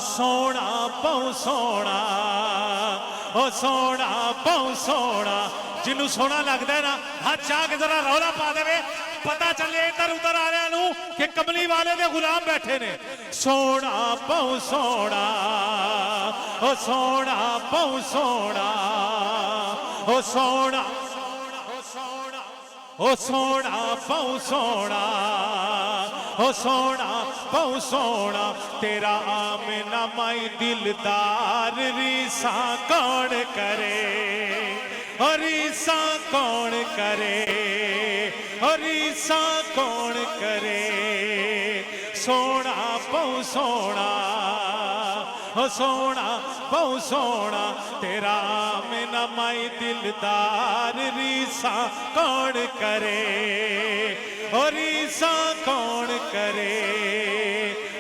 सोना बहु सोना, ओ सोना बहु सोना। जिन्हों सोना लगता है ना हाथ चाह के जरा रौला पा दे, पता चले इधर उधर आ रहा कि कमली वाले दे गुलाम बैठे ने। सोना बहु सोना, ओ सोना बहु सोना, ओ सोना, ओ सोना बहु सोना, ओ सोना बहु सोना। तेरा आमना माई दिलदार रीसा कौन करे, और रीसा कौन करे, और रीसा कौन करे। सोना बहु सोना, ओ सोना बहु सोना। तेरा आमना माई दिलदार रीसा कौन करे, और रीसा कौन करे।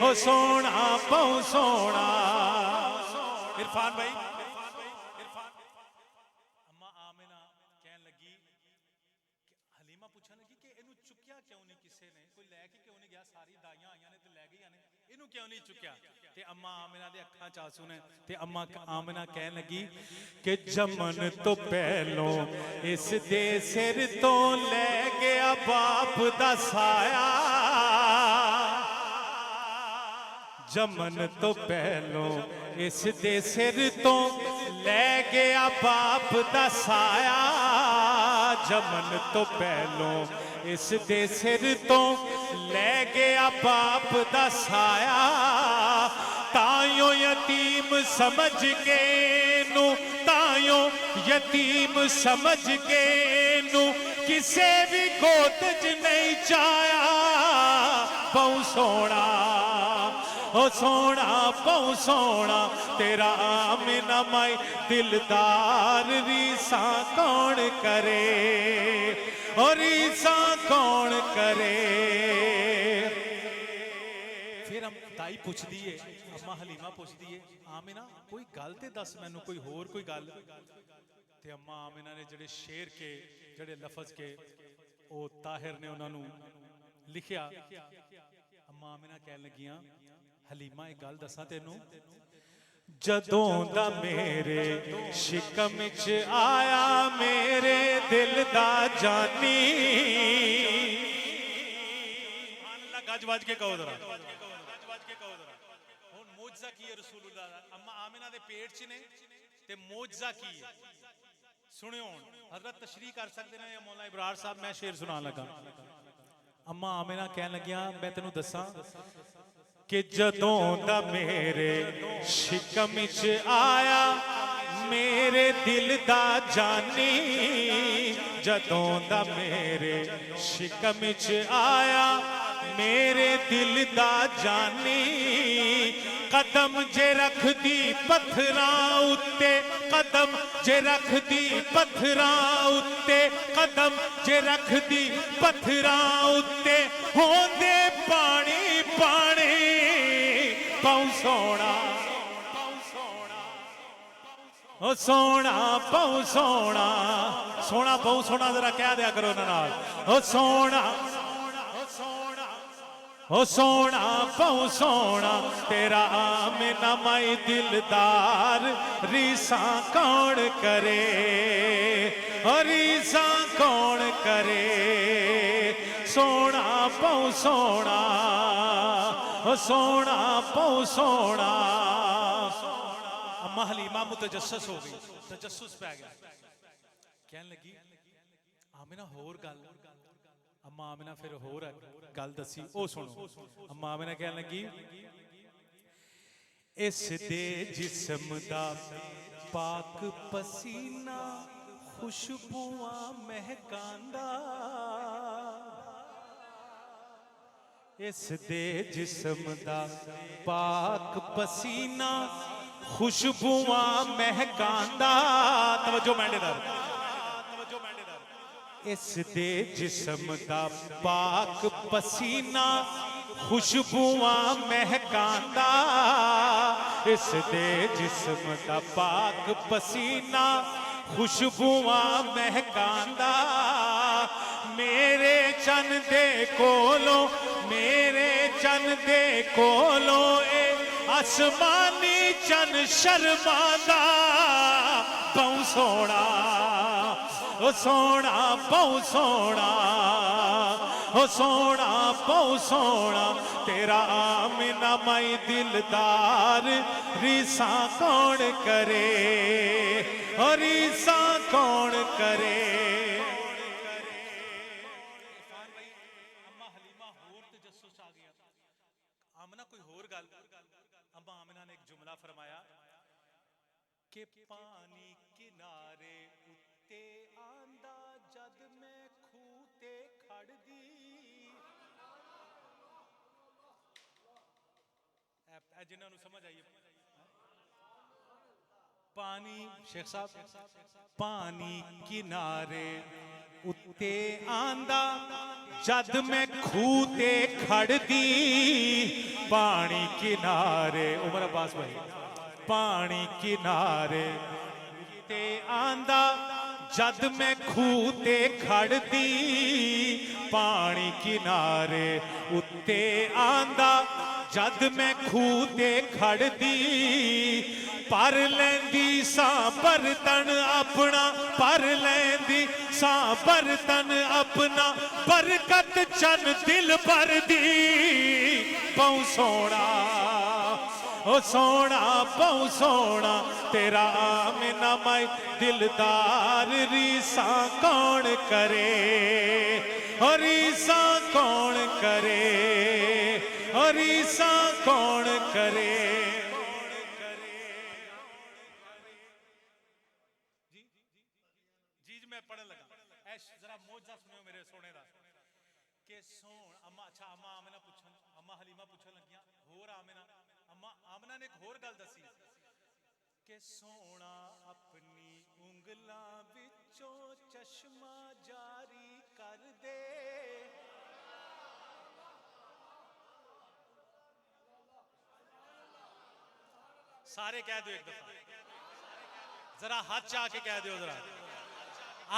ओ सोना बहु सोना। इरफान भाई, अम्मा आमिना कहन लगी, हलीमा पूछन लगी कि इनू चुक्या क्यों नहीं किसी ने, कोई लैके क्यों नहीं गया, सारी दाइयां आईयां ने ते लै गईयां ने, इनू क्यों नहीं चुक्या। ते अम्मा आमिना दे अखां च आंसू ने, ते अम्मा आमिना कहन लगी कि जमन तो पहलों इस दे सिर तो लै गया बाप दा साया। जमन तो पहलों इस दे सिर तो लै गया बाप दा साया। जमन तो पहलों इस दे सिर तो लै गया बाप दा साया। तायो यतीम समझ के नू, तायो यतीम समझ के नू किसे भी गोद च नहीं चाया। बहु सोना, ओ सोना बहु सोना। तेरा आमिना माई दिलदार रीसा कौन करे, और रीसा कौन करे। फिर हम दाई पुछदी है, अम्मा हलीमा पुछदी है, आमिना कोई गल ते दस मैनू, कोई होर कोई गल। ते अम्मा आमिना ने जड़े शेर के जड़े लफज के ओ ताहिर ने उन्होंने लिखिया। अम्मा आमिना कहन लगियां, हलीमा एक गल दसा तेनू, जदों दा मेरे शिकम च आया मेरे दिल दा जानी। गज बज के कहो जरा, हुण मौजज़ा की है रसूलुल्लाह दा, अम्मा आमिना दे पेट च ने ते मौजज़ा की है। सुनियो हजरत तशरीह कर सकते हैं या मौला इब्रार साहब, मैं शेर सुनान लगा। अम्मा आमिना कहन लगियां, मैं तेनू दसा कि जदों दा मेरे शिकम च आया मेरे दिल दा जानी। जदों दा मेरे शिकम च आया मेरे दिल दा जानी। कदम जे रख दी पत्थरां उत्ते, कदम जे रख दी पत्थरां उत्ते, कदम जे रख दी पत्थरां उत्ते होंदे पानी पानी। बहु सोना, ओ सोना बहु सोना, सोना बहु सोना जरा कह दिया करो ना नाल। ओ सोना, ओ सोना बहु सोना। तेरा आमिना माई दिलदार रीसा कौन करे, और रीसा कौन करे। सोना बहु सोना, ओ सोना बहु सोना। अम्मा हलीमा मुतजस्सस हो गई, तजस्सुस पै गया। कहन लगी, आमिना होर गल। अम्मा आमिना फिर होर गल दसी, ओ सुनो। अम्मा आमिना कहन लगी, इस दे जिस्म दा पाक पसीना खुशबुआं महकांदा। इस दे जिस्म दा पाक पसीना खुशबुआं महकांदा। तवज्जो मैंडेदार, इस दे जिस्म दा पाक पसीना खुशबुआं महकांदा। इस दे जिस्म दा पाक पसीना खुशबुआं महकांदा। मेरे चन दे कोलों, मेरे चन दे कोलों ए आसमानी चन शर्मांदा बहु सोना, ओ सोना बहु सोना, ओ सोना बहु सोना तेरा आमिना माई दिलदार रीसा कौन करे, ओ रीसा कौन करे। अम्मा हलीमा होर तजस्सुस आ गया। आमना कोई होर गल, अम्मा आमिना ने एक जुमला फरमाया कि पानी किनारे उत्ते आंदा जद मैं खूह ते खड़दी। जिन्होंने समझ आई पानी शेख साहब पानी किनारे उत्ते आंदा जद मैं खूह ते खड़दी। पानी किनारे उमर अब्बास भाई पानी किनारे ते आंदा जद मैं खूह ते खड़दी। पानी किनारे उत्ते आंदा जद मैं खूह ते खड़दी। पर लैंदी सा बर्तन अपना, पर लैंदी सा बर्तन अपना बरकत चन दिल भर दी। बहु सोना ओ सोना बहु सोना तेरा आमिना माई दिलदार रीसा कौन करे, ओ रीसा कौन करे, ओ रीसा कौन करे। जी मैं पढ़न लगा जरा मौजा सुनियो मेरे सोने दा के सोन अम्मा। अच्छा अम्मा आमिना पूछन, अम्मा हलीमा पूछन लगियां होर आमिना। अम्मा आमिना ने एक होर गल दसी के सोना अपनी उंगलां विचों चश्मा जारी कर दे। सारे कह दो एक दफा, जरा हाथ चाह के कह दो जरा।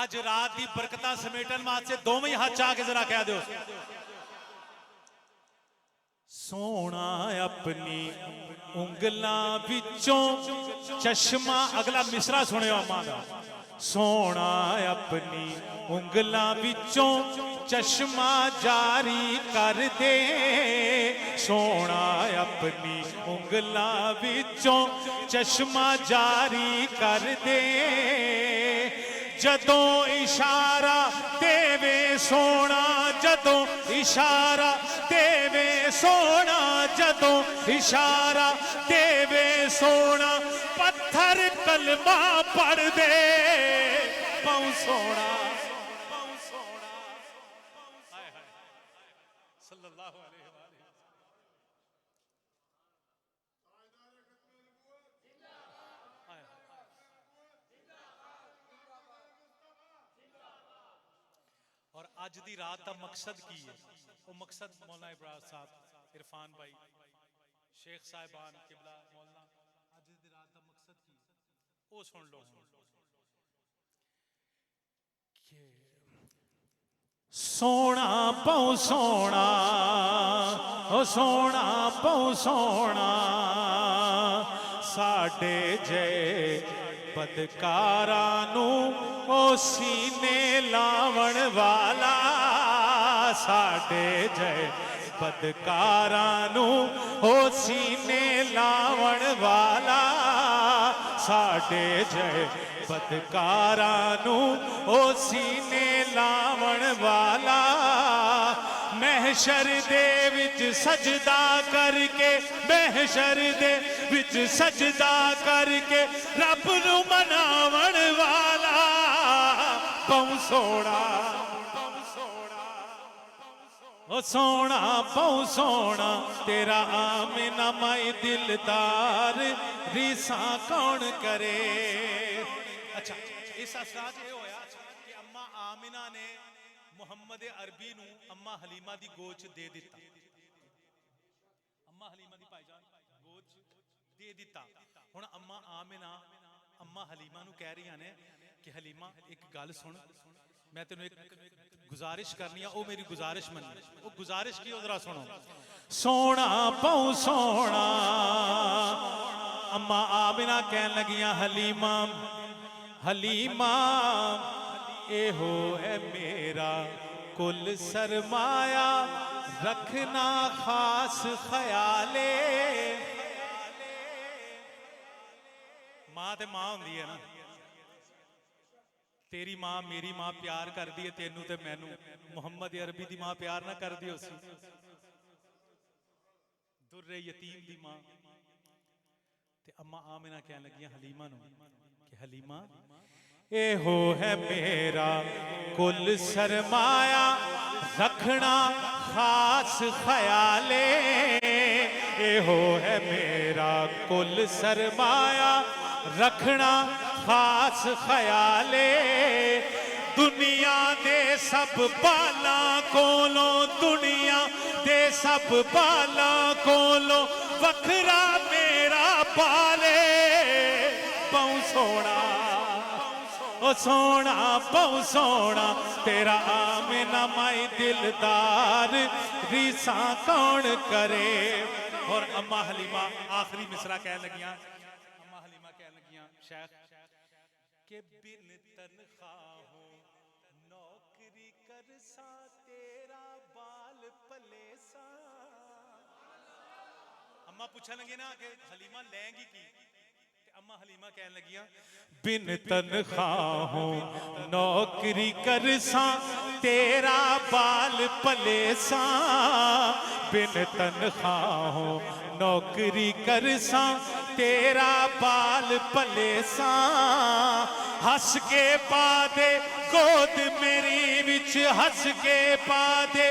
आज रात की बरकत समेटन वास्ते दोवें हाथ चाह के जरा कह दो सोना अपनी उंगलां विचों चश्मा। अगला मिसरा सुनियो अम्मा दा। सोना अपनी उंगलां विचों चश्मा जारी कर दे। सोना अपनी उंगलां विचों चश्मा जारी कर दे। जदों इशारा देवे सोना, जदों इशारा देवे सोना, जदों इशारा देवे सोना पत्थर कलमा पढ़ दे। बहु सोना बहु सोना हाय हाय सल्लल्लाहु अलैहि वसल्लम। और अज दी रात का मकसद की है? वो मकसद मौलाना इब्रार साहब इरफान भाई शेख साहिबान किबला मौलाना अज दी रात का मकसद की है वो सुन लो। सोना बहु सोना ओ सोना बहु सोना साडे जे बदकारां नू ओ सीने लावण वाला। साडे जय बदकारां नू ओ सीने लावण वाला। साडे जय बदकारां नू ओ सीने लावण वाला। महशर दे विच सजदा करके, महशर दे विच सजदा करके रब नू मनावण वाला। बहु सोना ओ सोना बहु सोना तेरा आमिना माई दिलदार रीसा कौन करे। अच्छा इस असराज ये होया कि अम्मा आमिना ने मुहम्मद अरबी नू अम्मा हलीमा दी गोच दे दिता। अम्मा हलीमा दी भाईजान गोच दे दिता। हुण अम्मा आमिना अम्मा हलीमा नू कह रही ने कि हलीमा एक गल सुन मैं तेन एक गुजारिश करनी है, वो मेरी गुजारिश मनी। वो गुजारिश की उधरा सुनो। सोना बहु सोना अम्मा आमिना कहन लगियां हलीमा हलीमा एहो है मेरा कुल सरमाया रखना खास ख्याले। मां ते मां हुंदी है ना, तेरी मां मेरी मां प्यार कर दी है तेनू ते मैनू, मुहम्मद अरबी दी मां प्यार ना कर दी उसी, दुर्रे यतीम दी मां। ते अम्मा आमिना कहन लगियां हलीमा नू कि हलीमा एहो है मेरा कुल सरमाया रखना खास ख्याले। एहो है मेरा कुल सरमाया रखना खास ख्याले। दुनिया दे सब बाला कोलो दुनिया दे सब बाला कोलो वखरा मेरा पाले। बहु सोना ओ सोना बहु सोना तेरा आमिना माई दिलदार रीसा कौन करे। और अम्मा हलीमा आखिरी मिसरा कह लगियां, अम्मा हलीमा कह लगियां शेख के बिन तनख्वाहों नौकरी कर सा तेरा बाल पले सा। अम्मा पूछने लगी ना कि हलीमा लेंगी की, अम्मा हलीमा कहने लगियां बिन तनख्वाहों नौकरी कर सा तेरा बाल पले सा। बिन तनख्वाहों नौकरी कर सा तेरा बाल पले सा। हंस के पा दे गोद मेरी विच हंस के पा दे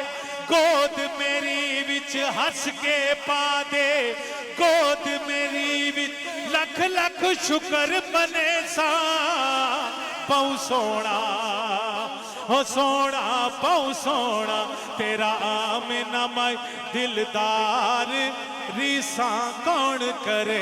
गोद मेरी विच हंस के पा दे गोद मेरी विच लख लख शुक्र मने सा। बहु सोना हो सोना बहु सोना तेरा आमिना माई दिलदार रीसा कौन करे।